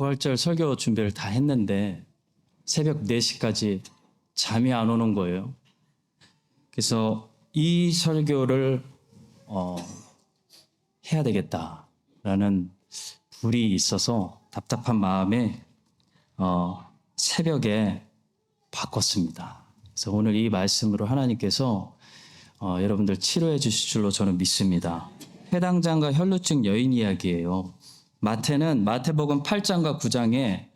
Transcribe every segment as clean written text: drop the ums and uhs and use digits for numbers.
부활절 설교 준비를 다 했는데 새벽 4시까지 잠이 안 오는 거예요. 그래서 이 설교를 해야 되겠다라는 불이 있어서 답답한 마음에 새벽에 바꿨습니다. 그래서 오늘 이 말씀으로 하나님께서 여러분들 치료해 주실 줄로 저는 믿습니다. 회당장과 혈루증 여인 이야기예요. 마태는 마태복음 8장과 9장에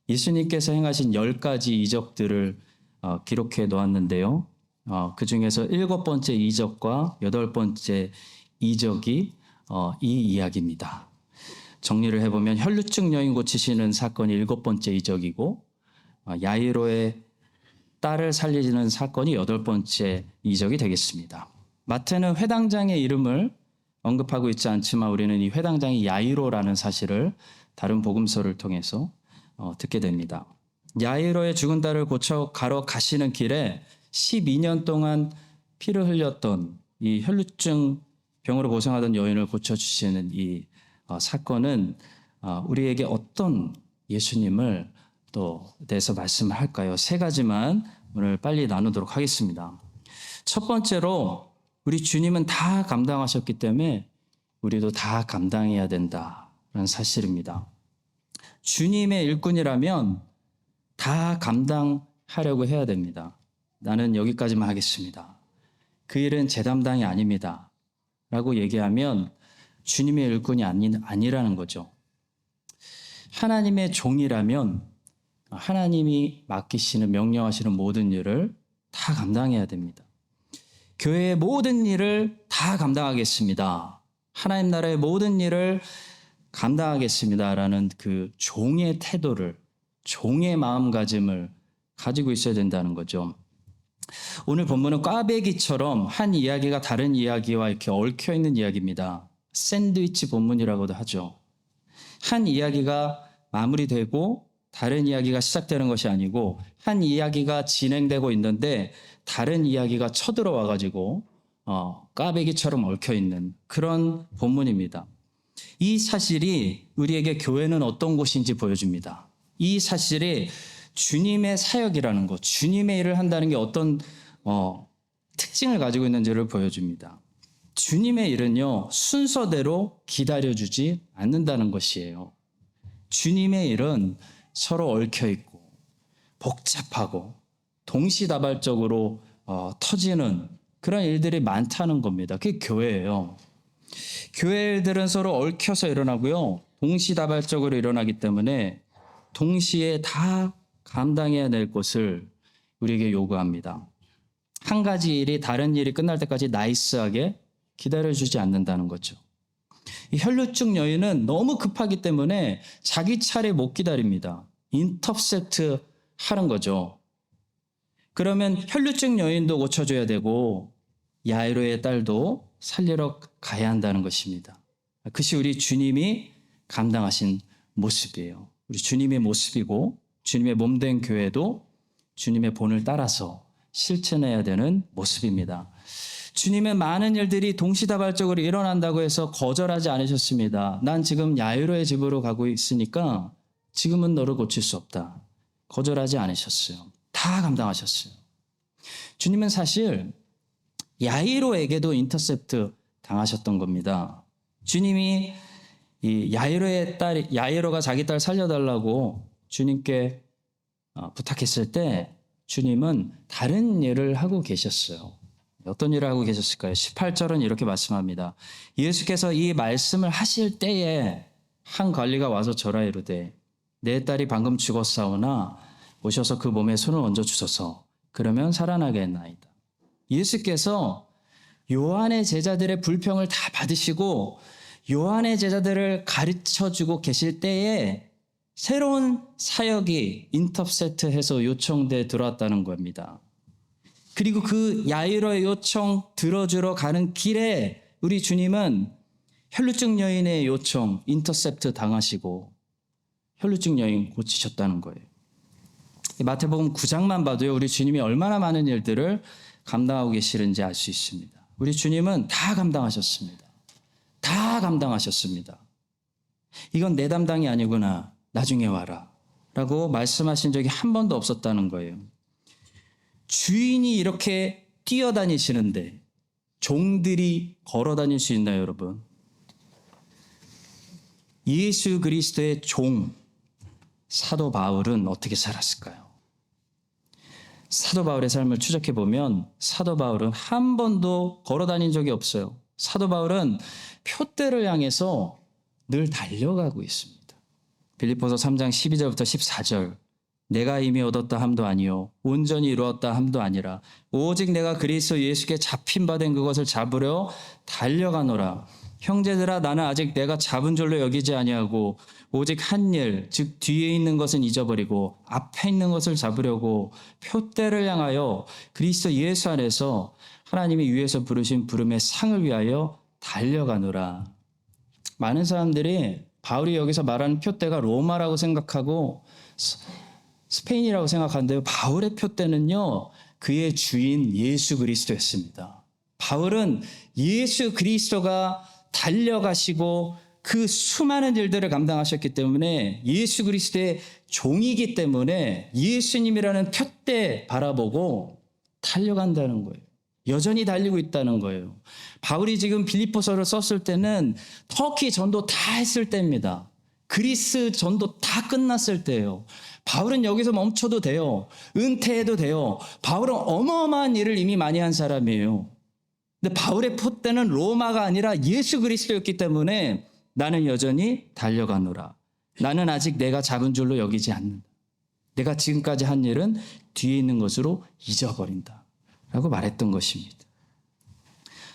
예수님께서 행하신 10가지 이적들을 기록해 놓았는데요. 그 중에서 7번째 이적과 8번째 이적이 이 이야기입니다. 정리를 해보면 혈루증 여인 고치시는 사건이 7번째 이적이고 야이로의 딸을 살리는 사건이 8번째 이적이 되겠습니다. 마태는 회당장의 이름을 언급하고 있지 않지만 우리는 이 회당장이 야이로라는 사실을 다른 복음서를 통해서 듣게 됩니다. 야이로의 죽은 딸을 고쳐 가러 가시는 길에 12년 동안 피를 흘렸던 이 혈루증 병으로 고생하던 여인을 고쳐주시는 이 사건은 우리에게 어떤 예수님을 또 대해서 말씀을 할까요? 3가지만 오늘 빨리 나누도록 하겠습니다. 첫 번째로 우리 주님은 다 감당하셨기 때문에 우리도 다 감당해야 된다라는 사실입니다. 주님의 일꾼이라면 다 감당하려고 해야 됩니다. 나는 여기까지만 하겠습니다. 그 일은 제 담당이 아닙니다. 라고 얘기하면 주님의 일꾼이 아니라는 거죠. 하나님의 종이라면 하나님이 맡기시는 명령하시는 모든 일을 다 감당해야 됩니다. 교회의 모든 일을 다 감당하겠습니다. 하나님 나라의 모든 일을 감당하겠습니다라는 그 종의 태도를, 종의 마음가짐을 가지고 있어야 된다는 거죠. 오늘 본문은 꽈배기처럼 한 이야기가 다른 이야기와 이렇게 얽혀있는 이야기입니다. 샌드위치 본문이라고도 하죠. 한 이야기가 마무리되고 다른 이야기가 시작되는 것이 아니고 한 이야기가 진행되고 있는데 다른 이야기가 쳐들어와가지고 꽈배기처럼 얽혀있는 그런 본문입니다. 이 사실이 우리에게 교회는 어떤 곳인지 보여줍니다. 이 사실이 주님의 사역이라는 것, 주님의 일을 한다는 게 어떤 특징을 가지고 있는지를 보여줍니다. 주님의 일은요, 순서대로 기다려주지 않는다는 것이에요. 주님의 일은 서로 얽혀있고 복잡하고 동시다발적으로 터지는 그런 일들이 많다는 겁니다. 그게 교회예요. 교회 일들은 서로 얽혀서 일어나고요. 동시다발적으로 일어나기 때문에 동시에 다 감당해야 될 것을 우리에게 요구합니다. 한 가지 일이 다른 일이 끝날 때까지 나이스하게 기다려주지 않는다는 거죠. 이 혈루증 여인은 너무 급하기 때문에 자기 차례 못 기다립니다. 인터셉트 하는 거죠. 그러면 혈루증 여인도 고쳐줘야 되고 야이로의 딸도 살리러 가야 한다는 것입니다. 그것이 우리 주님이 감당하신 모습이에요. 우리 주님의 모습이고 주님의 몸된 교회도 주님의 본을 따라서 실천해야 되는 모습입니다. 주님의 많은 일들이 동시다발적으로 일어난다고 해서 거절하지 않으셨습니다. 난 지금 야이로의 집으로 가고 있으니까 지금은 너를 고칠 수 없다. 거절하지 않으셨어요. 다 감당하셨어요. 주님은 사실 야이로에게도 인터셉트 당하셨던 겁니다. 주님이 이 야이로의 딸, 야이로가 자기 딸 살려달라고 주님께 부탁했을 때 주님은 다른 일을 하고 계셨어요. 어떤 일을 하고 계셨을까요? 18절은 이렇게 말씀합니다. 예수께서 이 말씀을 하실 때에 한 관리가 와서 절하 이르되 내 딸이 방금 죽었사오나 오셔서 그 몸에 손을 얹어 주소서. 그러면 살아나게 했나이다. 예수께서 요한의 제자들의 불평을 다 받으시고 요한의 제자들을 가르쳐주고 계실 때에 새로운 사역이 인터셉트해서 요청돼 들어왔다는 겁니다. 그리고 그 야이로의 요청 들어주러 가는 길에 우리 주님은 혈루증 여인의 요청 인터셉트 당하시고 혈루증 여인 고치셨다는 거예요. 마태복음 9장만 봐도요, 우리 주님이 얼마나 많은 일들을 감당하고 계시는지 알 수 있습니다. 우리 주님은 다 감당하셨습니다. 다 감당하셨습니다. 이건 내 담당이 아니구나. 나중에 와라 라고 말씀하신 적이 한 번도 없었다는 거예요. 주인이 이렇게 뛰어다니시는데 종들이 걸어 다닐 수 있나요, 여러분? 예수 그리스도의 종 사도 바울은 어떻게 살았을까요? 사도 바울의 삶을 추적해 보면 사도 바울은 한 번도 걸어 다닌 적이 없어요. 사도 바울은 표대를 향해서 늘 달려가고 있습니다. 빌립보서 3장 12절부터 14절. 내가 이미 얻었다 함도 아니요 온전히 이루었다 함도 아니라 오직 내가 그리스도 예수께 잡힌 바 된 그것을 잡으려 달려가노라. 형제들아, 나는 아직 내가 잡은 줄로 여기지 아니하고 오직 한 일, 즉 뒤에 있는 것은 잊어버리고 앞에 있는 것을 잡으려고 표대를 향하여 그리스도 예수 안에서 하나님이 위에서 부르신 부름의 상을 위하여 달려가노라. 많은 사람들이 바울이 여기서 말하는 표대가 로마라고 생각하고 스페인이라고 생각하는데요. 바울의 표대는요, 그의 주인 예수 그리스도였습니다. 바울은 예수 그리스도가 달려가시고 그 수많은 일들을 감당하셨기 때문에 예수 그리스도의 종이기 때문에 예수님이라는 표대 바라보고 달려간다는 거예요. 여전히 달리고 있다는 거예요. 바울이 지금 빌립보서를 썼을 때는 터키 전도 다 했을 때입니다. 그리스 전도 다 끝났을 때예요. 바울은 여기서 멈춰도 돼요. 은퇴해도 돼요. 바울은 어마어마한 일을 이미 많이 한 사람이에요. 근데 바울의 표대는 로마가 아니라 예수 그리스도였기 때문에 나는 여전히 달려가노라. 나는 아직 내가 잡은 줄로 여기지 않는다. 내가 지금까지 한 일은 뒤에 있는 것으로 잊어버린다 라고 말했던 것입니다.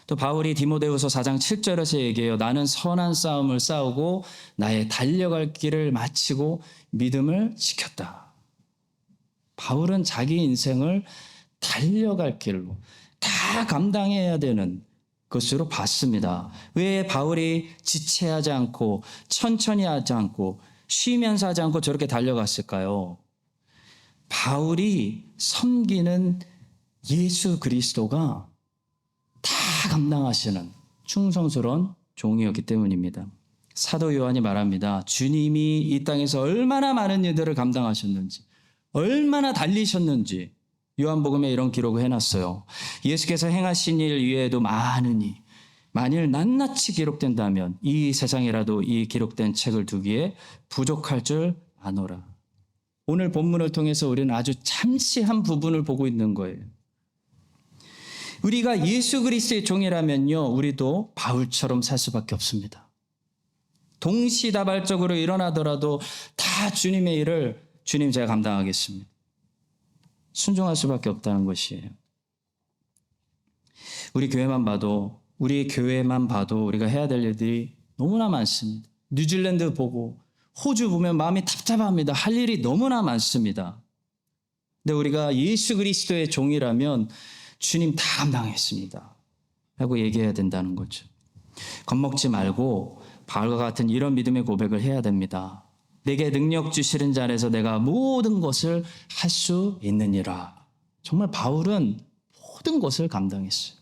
또 바울이 디모데후서 4장 7절에서 얘기해요. 나는 선한 싸움을 싸우고 나의 달려갈 길을 마치고 믿음을 지켰다. 바울은 자기 인생을 달려갈 길로 다 감당해야 되는 것으로 봤습니다. 왜 바울이 지체하지 않고 천천히 하지 않고 쉬면서 하지 않고 저렇게 달려갔을까요? 바울이 섬기는 예수 그리스도가 다 감당하시는 충성스러운 종이었기 때문입니다. 사도 요한이 말합니다. 주님이 이 땅에서 얼마나 많은 일들을 감당하셨는지, 얼마나 달리셨는지 요한복음에 이런 기록을 해놨어요. 예수께서 행하신 일 이외에도 많으니 만일 낱낱이 기록된다면 이 세상이라도 이 기록된 책을 두기에 부족할 줄 아노라. 오늘 본문을 통해서 우리는 아주 잠시 한 부분을 보고 있는 거예요. 우리가 예수 그리스도의 종이라면요, 우리도 바울처럼 살 수밖에 없습니다. 동시다발적으로 일어나더라도 다 주님의 일을 주님 제가 감당하겠습니다. 순종할 수밖에 없다는 것이에요. 우리 교회만 봐도 우리가 해야 될 일들이 너무나 많습니다. 뉴질랜드 보고 호주 보면 마음이 답답합니다. 할 일이 너무나 많습니다. 근데 우리가 예수 그리스도의 종이라면 주님 다 감당했습니다 라고 얘기해야 된다는 거죠. 겁먹지 말고 바울과 같은 이런 믿음의 고백을 해야 됩니다. 내게 능력 주시는 자 안에서 내가 모든 것을 할 수 있느니라. 정말 바울은 모든 것을 감당했어요.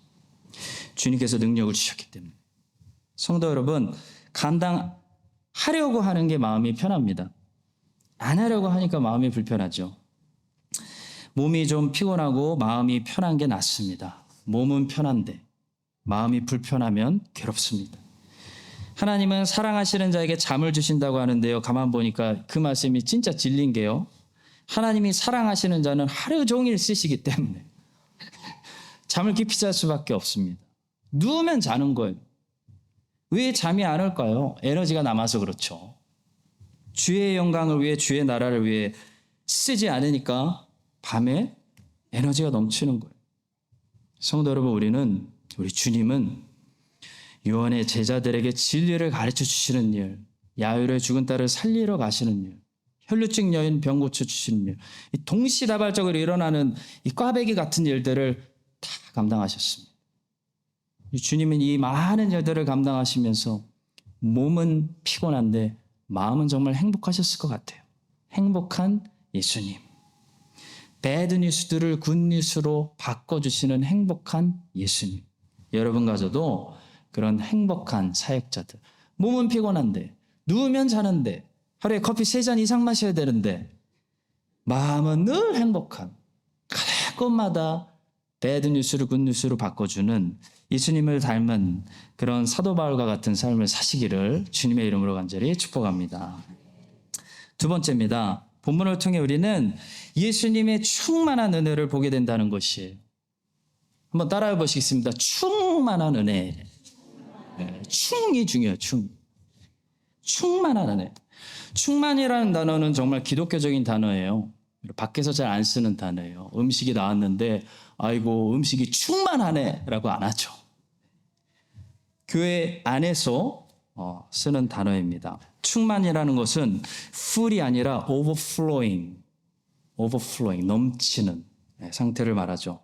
주님께서 능력을 주셨기 때문에. 성도 여러분, 감당하려고 하는 게 마음이 편합니다. 안 하려고 하니까 마음이 불편하죠. 몸이 좀 피곤하고 마음이 편한 게 낫습니다. 몸은 편한데 마음이 불편하면 괴롭습니다. 하나님은 사랑하시는 자에게 잠을 주신다고 하는데요. 가만 보니까 그 말씀이 진짜 진리인 게요. 하나님이 사랑하시는 자는 하루 종일 쓰시기 때문에 잠을 깊이 잘 수밖에 없습니다. 누우면 자는 거예요. 왜 잠이 안 올까요? 에너지가 남아서 그렇죠. 주의 영광을 위해 주의 나라를 위해 쓰지 않으니까 밤에 에너지가 넘치는 거예요. 성도 여러분, 우리 주님은 요한의 제자들에게 진리를 가르쳐 주시는 일, 야율의 죽은 딸을 살리러 가시는 일, 혈루증 여인 병 고쳐 주시는 일, 이 동시다발적으로 일어나는 이 꽈배기 같은 일들을 다 감당하셨습니다. 주님은 이 많은 일들을 감당하시면서 몸은 피곤한데 마음은 정말 행복하셨을 것 같아요. 행복한 예수님. 배드 뉴스들을 굿 뉴스로 바꿔주시는 행복한 예수님. 여러분과 저도 그런 행복한 사역자들. 몸은 피곤한데, 누우면 자는데, 하루에 커피 3잔 이상 마셔야 되는데 마음은 늘 행복한, 갈 곳마다 배드 뉴스를 굿 뉴스로 바꿔주는 예수님을 닮은 그런 사도 바울과 같은 삶을 사시기를 주님의 이름으로 간절히 축복합니다. 두 번째입니다. 본문을 통해 우리는 예수님의 충만한 은혜를 보게 된다는 것이에요. 한번 따라해 보시겠습니다. 충만한 은혜. 네, 충이 중요해요. 충만한 은혜. 충만이라는 단어는 정말 기독교적인 단어예요. 밖에서 잘 안 쓰는 단어예요. 음식이 나왔는데 아이고 음식이 충만하네 라고 안 하죠. 교회 안에서 쓰는 단어입니다. 충만이라는 것은 full이 아니라 overflowing, 넘치는 상태를 말하죠.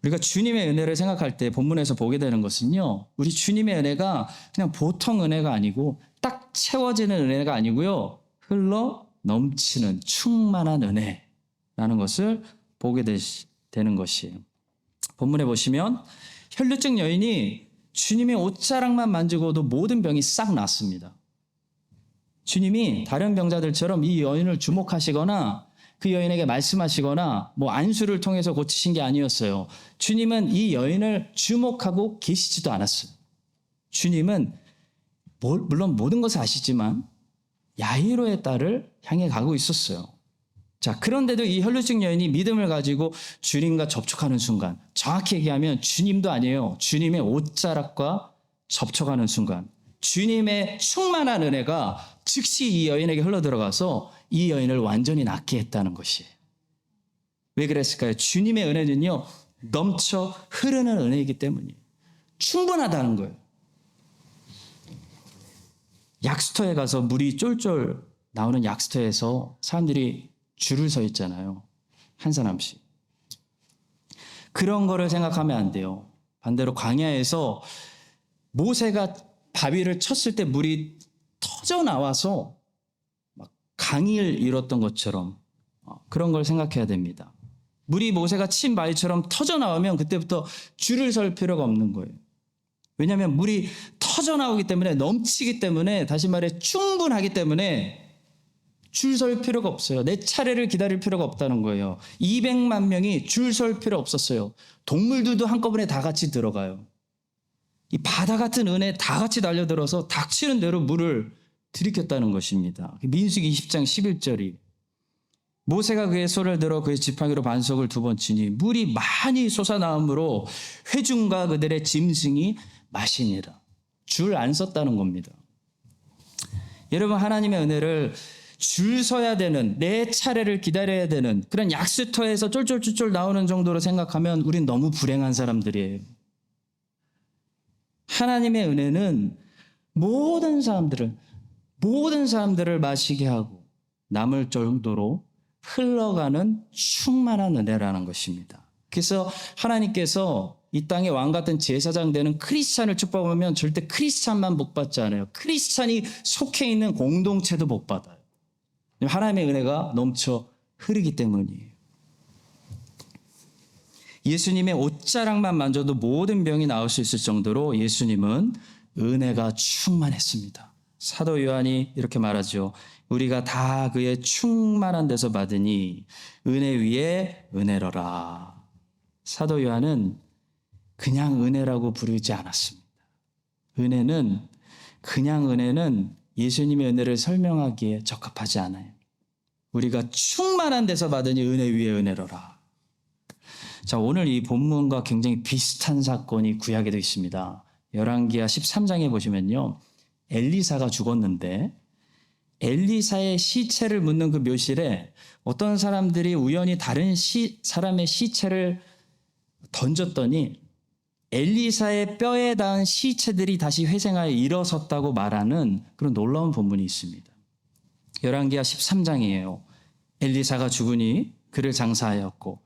우리가 주님의 은혜를 생각할 때 본문에서 보게 되는 것은요, 우리 주님의 은혜가 그냥 보통 은혜가 아니고 딱 채워지는 은혜가 아니고요, 흘러 넘치는 충만한 은혜라는 것을 보게 되는 것이에요. 본문에 보시면 혈루증 여인이 주님의 옷자락만 만지고도 모든 병이 싹 났습니다. 주님이 다른 병자들처럼 이 여인을 주목하시거나 그 여인에게 말씀하시거나 뭐 안수를 통해서 고치신 게 아니었어요. 주님은 이 여인을 주목하고 계시지도 않았어요. 주님은 물론 모든 것을 아시지만 야이로의 딸을 향해 가고 있었어요. 자, 그런데도 이 혈루증 여인이 믿음을 가지고 주님과 접촉하는 순간, 정확히 얘기하면 주님도 아니에요. 주님의 옷자락과 접촉하는 순간, 주님의 충만한 은혜가 즉시 이 여인에게 흘러들어가서 이 여인을 완전히 낫게 했다는 것이에요. 왜 그랬을까요? 주님의 은혜는요, 넘쳐 흐르는 은혜이기 때문이에요. 충분하다는 거예요. 약수터에 가서 물이 쫄쫄 나오는 약수터에서 사람들이 줄을 서 있잖아요. 한 사람씩. 그런 거를 생각하면 안 돼요. 반대로 광야에서 모세가 바위를 쳤을 때 물이 터져 나와서 막 강을 이뤘던 것처럼 그런 걸 생각해야 됩니다. 물이 모세가 친 바위처럼 터져 나오면 그때부터 줄을 설 필요가 없는 거예요. 왜냐하면 물이 터져 나오기 때문에, 넘치기 때문에, 다시 말해 충분하기 때문에 줄 설 필요가 없어요. 내 차례를 기다릴 필요가 없다는 거예요. 200만 명이 줄 설 필요 없었어요. 동물들도 한꺼번에 다 같이 들어가요. 이 바다 같은 은혜 다 같이 달려들어서 닥치는 대로 물을 들이켰다는 것입니다. 민수기 20장 11절이 모세가 그의 손을 들어 그의 지팡이로 반석을 2번 치니 물이 많이 솟아나오므로 회중과 그들의 짐승이 마시니라. 줄 안 썼다는 겁니다. 여러분, 하나님의 은혜를 줄 서야 되는, 내 차례를 기다려야 되는 그런 약수터에서 쫄쫄쫄쫄 나오는 정도로 생각하면 우린 너무 불행한 사람들이에요. 하나님의 은혜는 모든 사람들을 마시게 하고 남을 정도로 흘러가는 충만한 은혜라는 것입니다. 그래서 하나님께서 이 땅에 왕 같은 제사장 되는 크리스찬을 축복하면 절대 크리스찬만 복 받지 않아요. 크리스찬이 속해 있는 공동체도 복 받아요. 하나님의 은혜가 넘쳐 흐르기 때문이에요. 예수님의 옷자락만 만져도 모든 병이 나을 수 있을 정도로 예수님은 은혜가 충만했습니다. 사도 요한이 이렇게 말하죠. 우리가 다 그의 충만한 데서 받으니 은혜 위에 은혜로라. 사도 요한은 그냥 은혜라고 부르지 않았습니다. 은혜는 예수님의 은혜를 설명하기에 적합하지 않아요. 우리가 충만한 데서 받으니 은혜 위에 은혜로라. 자, 오늘 이 본문과 굉장히 비슷한 사건이 구약에도 있습니다. 열왕기하 13장에 보시면요, 엘리사가 죽었는데 엘리사의 시체를 묻는 그 묘실에 어떤 사람들이 우연히 다른 사람의 시체를 던졌더니 엘리사의 뼈에 닿은 시체들이 다시 회생하여 일어섰다고 말하는 그런 놀라운 본문이 있습니다. 열왕기하 13장이에요. 엘리사가 죽으니 그를 장사하였고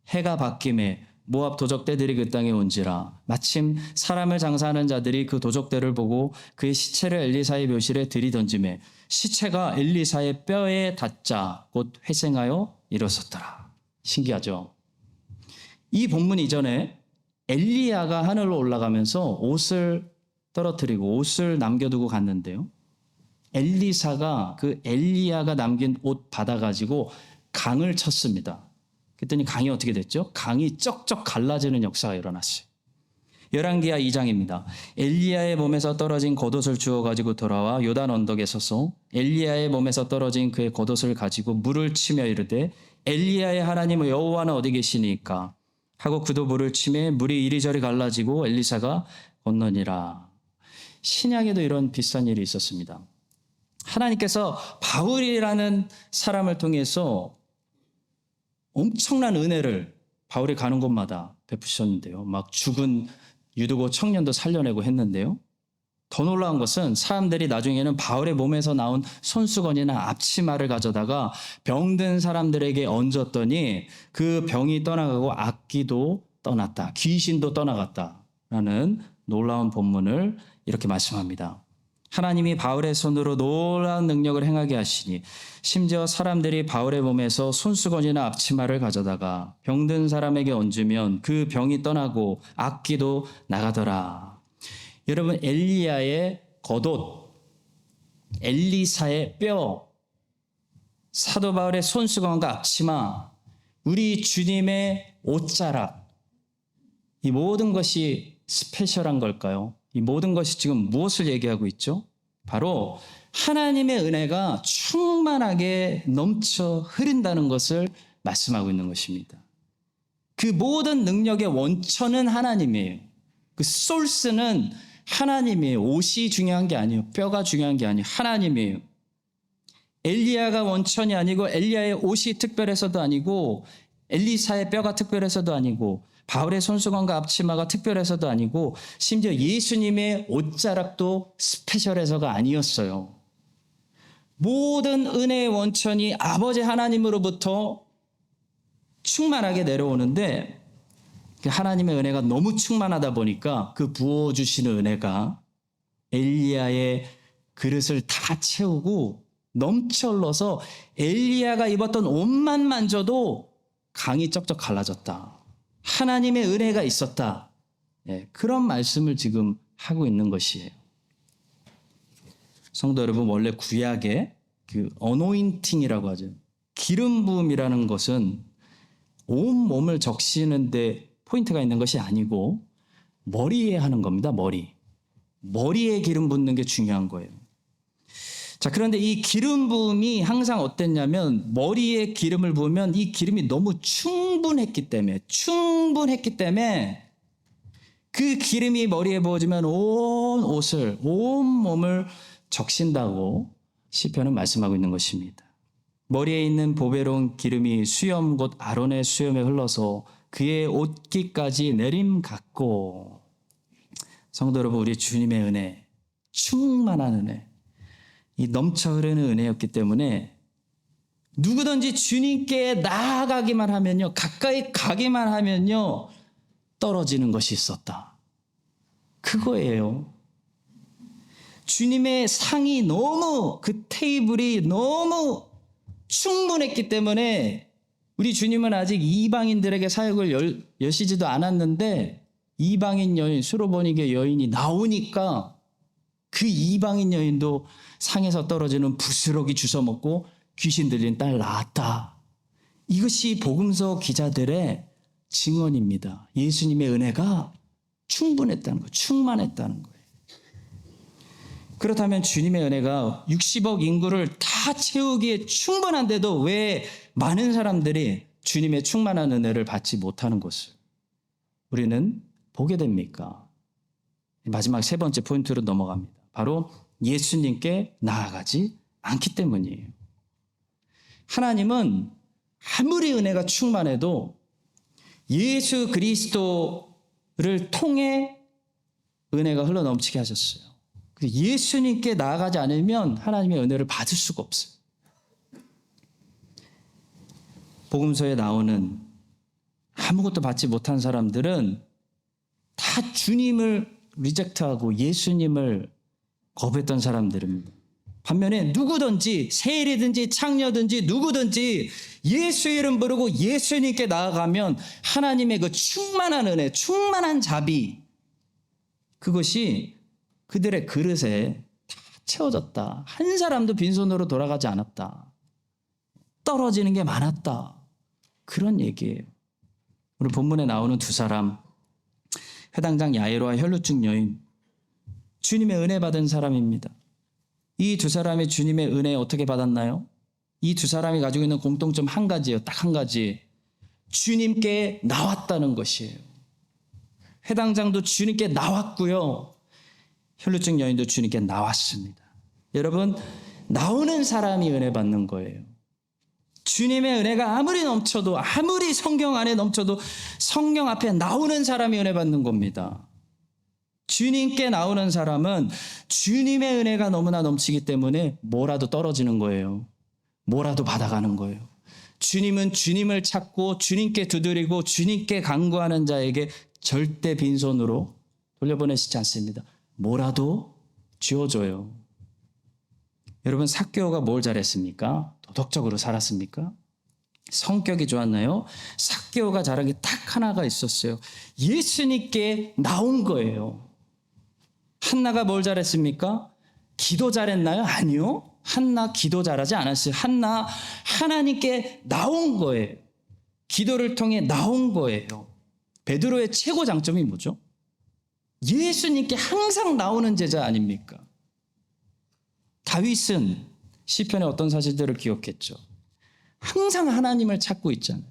해가 바뀜에 모압 도적대들이 그 땅에 온지라 마침 사람을 장사하는 자들이 그 도적대를 보고 그의 시체를 엘리사의 묘실에 들이던지매 시체가 엘리사의 뼈에 닿자 곧 회생하여 일어섰더라. 신기하죠? 이 본문 이전에 엘리야가 하늘로 올라가면서 옷을 떨어뜨리고 옷을 남겨두고 갔는데요. 엘리사가 그 엘리야가 남긴 옷 받아가지고 강을 쳤습니다. 그랬더니 강이 어떻게 됐죠? 강이 쩍쩍 갈라지는 역사가 일어났어요. 열왕기하 2장입니다. 엘리야의 몸에서 떨어진 겉옷을 주워가지고 돌아와 요단 언덕에 서서 엘리야의 몸에서 떨어진 그의 겉옷을 가지고 물을 치며 이르되 엘리야의 하나님 여호와는 어디 계시니까 하고 그도 물을 치매 물이 이리저리 갈라지고 엘리사가 건너니라. 신약에도 이런 비슷한 일이 있었습니다. 하나님께서 바울이라는 사람을 통해서 엄청난 은혜를 바울이 가는 곳마다 베푸셨는데요. 막 죽은 유두고 청년도 살려내고 했는데요. 더 놀라운 것은 사람들이 나중에는 바울의 몸에서 나온 손수건이나 앞치마를 가져다가 병든 사람들에게 얹었더니 그 병이 떠나가고 악기도 떠났다. 귀신도 떠나갔다라는 놀라운 본문을 이렇게 말씀합니다. 하나님이 바울의 손으로 놀라운 능력을 행하게 하시니 심지어 사람들이 바울의 몸에서 손수건이나 앞치마를 가져다가 병든 사람에게 얹으면 그 병이 떠나고 악기도 나가더라. 여러분, 엘리야의 겉옷, 엘리사의 뼈, 사도 바울의 손수건과 앞치마, 우리 주님의 옷자락, 이 모든 것이 스페셜한 걸까요? 이 모든 것이 지금 무엇을 얘기하고 있죠? 바로 하나님의 은혜가 충만하게 넘쳐 흐른다는 것을 말씀하고 있는 것입니다. 그 모든 능력의 원천은 하나님이에요. 그 소스는 하나님이에요. 옷이 중요한 게 아니에요. 뼈가 중요한 게 아니에요. 하나님이에요. 엘리야가 원천이 아니고 엘리야의 옷이 특별해서도 아니고 엘리사의 뼈가 특별해서도 아니고 바울의 손수건과 앞치마가 특별해서도 아니고 심지어 예수님의 옷자락도 스페셜해서가 아니었어요. 모든 은혜의 원천이 아버지 하나님으로부터 충만하게 내려오는데 하나님의 은혜가 너무 충만하다 보니까 그 부어주시는 은혜가 엘리야의 그릇을 다 채우고 넘쳐 흘러서 엘리야가 입었던 옷만 만져도 강이 쩍쩍 갈라졌다. 하나님의 은혜가 있었다. 그런 말씀을 지금 하고 있는 것이에요. 성도 여러분, 원래 구약에 그 어노인팅이라고 하죠. 기름 부음이라는 것은 온 몸을 적시는데 포인트가 있는 것이 아니고 머리에 하는 겁니다. 머리에 기름 붓는 게 중요한 거예요. 자, 그런데 이 기름 부음이 항상 어땠냐면 머리에 기름을 부으면 이 기름이 너무 충분했기 때문에 그 기름이 머리에 부어지면 온 옷을, 온 몸을 적신다고 시편은 말씀하고 있는 것입니다. 머리에 있는 보배로운 기름이 수염 곧 아론의 수염에 흘러서 그의 옷깃까지 내림갔고. 성도 여러분, 우리 주님의 은혜, 충만한 은혜, 이 넘쳐 흐르는 은혜였기 때문에 누구든지 주님께 나아가기만 하면요, 가까이 가기만 하면요, 떨어지는 것이 있었다. 그거예요. 주님의 상이 너무, 그 테이블이 너무 충분했기 때문에 우리 주님은 아직 이방인들에게 사역을 여시지도 않았는데 이방인 여인, 수로보니게 여인이 나오니까 그 이방인 여인도 상에서 떨어지는 부스러기 주워 먹고 귀신 들린 딸 낳았다. 이것이 복음서 기자들의 증언입니다. 예수님의 은혜가 충분했다는 거예요. 충만했다는 거예요. 그렇다면 주님의 은혜가 60억 인구를 다 채우기에 충분한데도 왜 많은 사람들이 주님의 충만한 은혜를 받지 못하는 것을 우리는 보게 됩니까? 마지막 세 번째 포인트로 넘어갑니다. 바로 예수님께 나아가지 않기 때문이에요. 하나님은 아무리 은혜가 충만해도 예수 그리스도를 통해 은혜가 흘러넘치게 하셨어요. 예수님께 나아가지 않으면 하나님의 은혜를 받을 수가 없어요. 복음서에 나오는 아무것도 받지 못한 사람들은 다 주님을 리젝트하고 예수님을 거부했던 사람들입니다. 반면에 누구든지 세일이든지 창녀든지 누구든지 예수 이름 부르고 예수님께 나아가면 하나님의 그 충만한 은혜, 충만한 자비, 그것이 그들의 그릇에 다 채워졌다. 한 사람도 빈손으로 돌아가지 않았다. 떨어지는 게 많았다. 그런 얘기예요. 오늘 본문에 나오는 두 사람, 회당장 야이로와 혈루증 여인, 주님의 은혜 받은 사람입니다. 이 두 사람이 주님의 은혜 어떻게 받았나요? 이 두 사람이 가지고 있는 공통점 한 가지예요. 딱 한 가지. 주님께 나왔다는 것이에요. 회당장도 주님께 나왔고요. 혈루증 여인도 주님께 나왔습니다. 여러분, 나오는 사람이 은혜 받는 거예요. 주님의 은혜가 아무리 넘쳐도, 아무리 성경 안에 넘쳐도 성령 앞에 나오는 사람이 은혜 받는 겁니다. 주님께 나오는 사람은 주님의 은혜가 너무나 넘치기 때문에 뭐라도 떨어지는 거예요. 뭐라도 받아가는 거예요. 주님은 주님을 찾고 주님께 두드리고 주님께 간구하는 자에게 절대 빈손으로 돌려보내시지 않습니다. 뭐라도 쥐어줘요. 여러분, 삭개오가 뭘 잘했습니까? 도덕적으로 살았습니까? 성격이 좋았나요? 삭개오가 잘한 게 딱 하나가 있었어요. 예수님께 나온 거예요. 한나가 뭘 잘했습니까? 기도 잘했나요? 아니요. 한나 기도 잘하지 않았어요. 한나 하나님께 나온 거예요. 기도를 통해 나온 거예요. 베드로의 최고 장점이 뭐죠? 예수님께 항상 나오는 제자 아닙니까? 다윗은 시편의 어떤 사실들을 기억했죠. 항상 하나님을 찾고 있잖아요.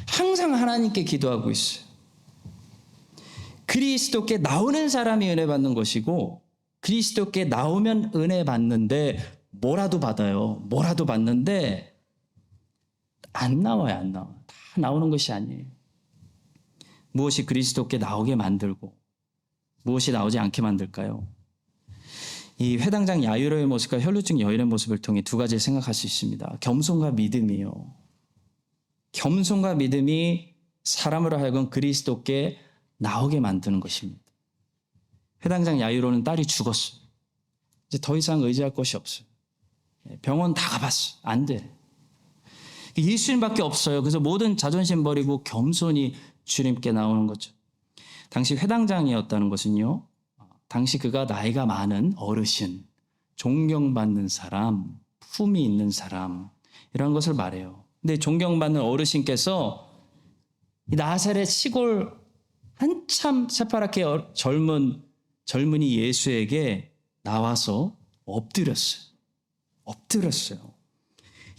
항상 하나님께 기도하고 있어요. 그리스도께 나오는 사람이 은혜 받는 것이고, 그리스도께 나오면 은혜 받는데 뭐라도 받아요. 뭐라도 받는데 안 나와요. 안 나와. 다 나오는 것이 아니에요. 무엇이 그리스도께 나오게 만들고 무엇이 나오지 않게 만들까요? 이 회당장 야이로의 모습과 혈루증 여인의 모습을 통해 두 가지를 생각할 수 있습니다. 겸손과 믿음이요. 겸손과 믿음이 사람으로 하여금 그리스도께 나오게 만드는 것입니다. 회당장 야이로는 딸이 죽었어요. 이제 더 이상 의지할 것이 없어요. 병원 다 가봤어요. 안 돼. 예수님밖에 없어요. 그래서 모든 자존심 버리고 겸손히 주님께 나오는 거죠. 당시 회당장이었다는 것은요, 당시 그가 나이가 많은 어르신, 존경받는 사람, 품이 있는 사람, 이런 것을 말해요. 근데 존경받는 어르신께서 이 나사렛 시골 한참 새파랗게 젊은이 예수에게 나와서 엎드렸어요.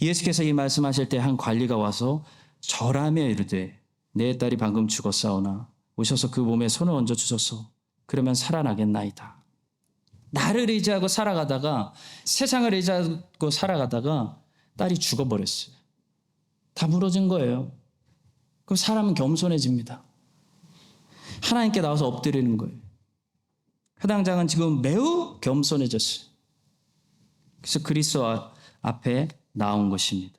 예수께서 이 말씀하실 때 한 관리가 와서 절하며 이르되 내 딸이 방금 죽었사오나 오셔서 그 몸에 손을 얹어 주소서. 그러면 살아나겠나이다. 나를 의지하고 살아가다가, 세상을 의지하고 살아가다가 딸이 죽어버렸어요. 다 무너진 거예요. 그럼 사람은 겸손해집니다. 하나님께 나와서 엎드리는 거예요. 회당장은 지금 매우 겸손해졌어요. 그래서 그리스도 앞에 나온 것입니다.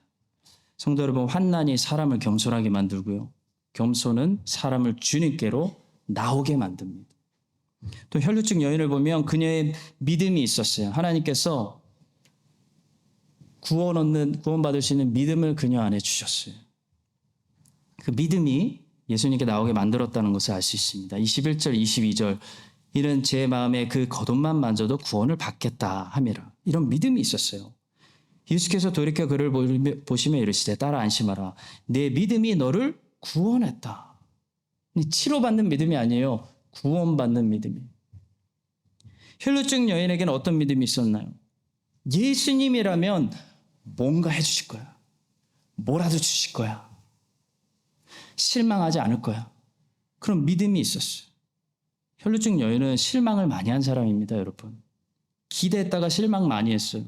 성도 여러분, 환난이 사람을 겸손하게 만들고요, 겸손은 사람을 주님께로 나오게 만듭니다. 또 혈루증 여인을 보면 그녀의 믿음이 있었어요. 하나님께서 구원받을 수 있는 믿음을 그녀 안에 주셨어요. 그 믿음이 예수님께 나오게 만들었다는 것을 알 수 있습니다. 21절, 22절, 이는 제 마음에 그 겉옷만 만져도 구원을 받겠다 함이라. 이런 믿음이 있었어요. 예수께서 돌이켜 그를 보시며 이르시되 따라 안심하라. 내 믿음이 너를 구원했다. 치료받는 믿음이 아니에요. 구원받는 믿음이에요. 혈루증 여인에게는 어떤 믿음이 있었나요? 예수님이라면 뭔가 해주실 거야. 뭐라도 주실 거야. 실망하지 않을 거야. 그런 믿음이 있었어요. 혈루증 여인은 실망을 많이 한 사람입니다, 여러분. 기대했다가 실망 많이 했어요.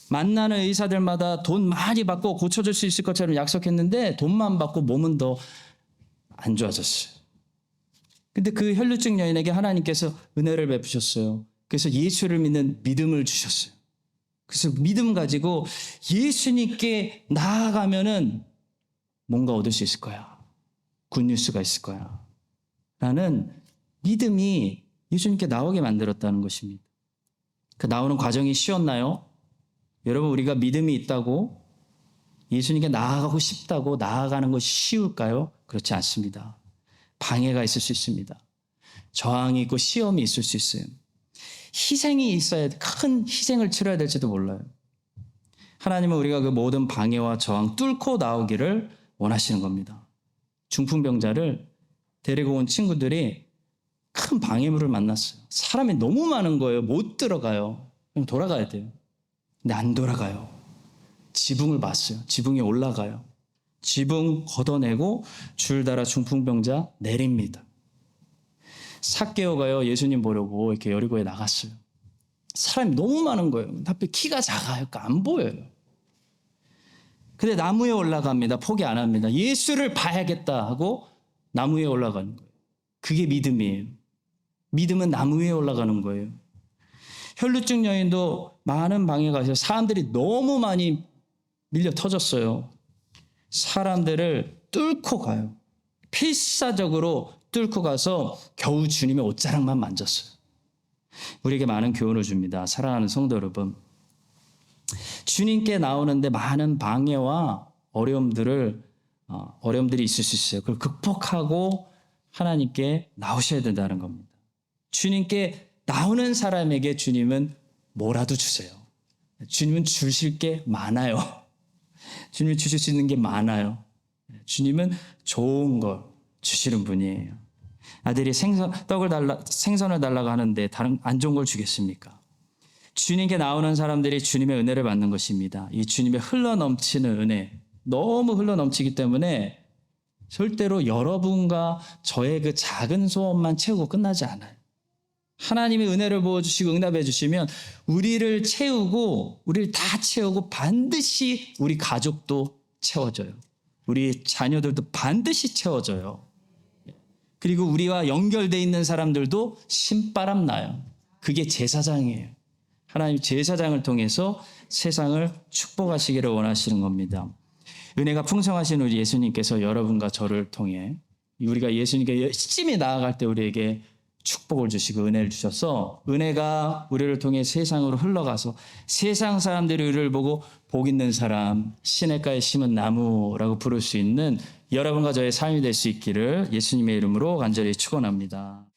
만나는 의사들마다 돈 많이 받고 고쳐줄 수 있을 것처럼 약속했는데 돈만 받고 몸은 더 안 좋아졌어요. 근데 그 혈루증 여인에게 하나님께서 은혜를 베푸셨어요. 그래서 예수를 믿는 믿음을 주셨어요. 그래서 믿음 가지고 예수님께 나아가면은 뭔가 얻을 수 있을 거야. 굿뉴스가 있을 거야. 라는 믿음이 예수님께 나오게 만들었다는 것입니다. 그 나오는 과정이 쉬웠나요? 여러분, 우리가 믿음이 있다고 예수님께 나아가고 싶다고 나아가는 것이 쉬울까요? 그렇지 않습니다. 방해가 있을 수 있습니다. 저항이 있고 시험이 있을 수 있어요. 희생이 있어야 돼. 큰 희생을 치러야 될지도 몰라요. 하나님은 우리가 그 모든 방해와 저항 뚫고 나오기를 원하시는 겁니다. 중풍병자를 데리고 온 친구들이 큰 방해물을 만났어요. 사람이 너무 많은 거예요. 못 들어가요. 그럼 돌아가야 돼요. 근데 안 돌아가요. 지붕을 봤어요. 지붕에 올라가요. 지붕 걷어내고 줄 달아 중풍병자 내립니다. 삭개오가요, 예수님 보려고 이렇게 여리고에 나갔어요. 사람이 너무 많은 거예요. 하필 키가 작아요. 그러니까 안 보여요. 근데 나무에 올라갑니다. 포기 안 합니다. 예수를 봐야겠다 하고 나무 위에 올라가는 거예요. 그게 믿음이에요. 믿음은 나무 위에 올라가는 거예요. 혈루증 여인도 많은 방해가 있어요. 사람들이 너무 많이 밀려 터졌어요. 사람들을 뚫고 가요. 필사적으로 뚫고 가서 겨우 주님의 옷자락만 만졌어요. 우리에게 많은 교훈을 줍니다. 사랑하는 성도 여러분. 주님께 나오는데 많은 방해와 어려움들이 있을 수 있어요. 그걸 극복하고 하나님께 나오셔야 된다는 겁니다. 주님께 나오는 사람에게 주님은 뭐라도 주세요. 주님은 주실 게 많아요. 주님이 주실 수 있는 게 많아요. 주님은 좋은 걸 주시는 분이에요. 아들이 생선을 달라고 하는데 다른 안 좋은 걸 주겠습니까? 주님께 나오는 사람들이 주님의 은혜를 받는 것입니다. 이 주님의 흘러넘치는 은혜, 너무 흘러넘치기 때문에 절대로 여러분과 저의 그 작은 소원만 채우고 끝나지 않아요. 하나님의 은혜를 부어주시고 응답해 주시면 우리를 채우고 우리를 다 채우고 반드시 우리 가족도 채워져요. 우리 자녀들도 반드시 채워져요. 그리고 우리와 연결되어 있는 사람들도 신바람 나요. 그게 제사장이에요. 하나님 제사장을 통해서 세상을 축복하시기를 원하시는 겁니다. 은혜가 풍성하신 우리 예수님께서 여러분과 저를 통해 우리가 예수님께 열심히 나아갈 때 우리에게 축복을 주시고 은혜를 주셔서 은혜가 우리를 통해 세상으로 흘러가서 세상 사람들이 우리를 보고 복 있는 사람, 시냇가에 심은 나무라고 부를 수 있는 여러분과 저의 삶이 될 수 있기를 예수님의 이름으로 간절히 축원합니다.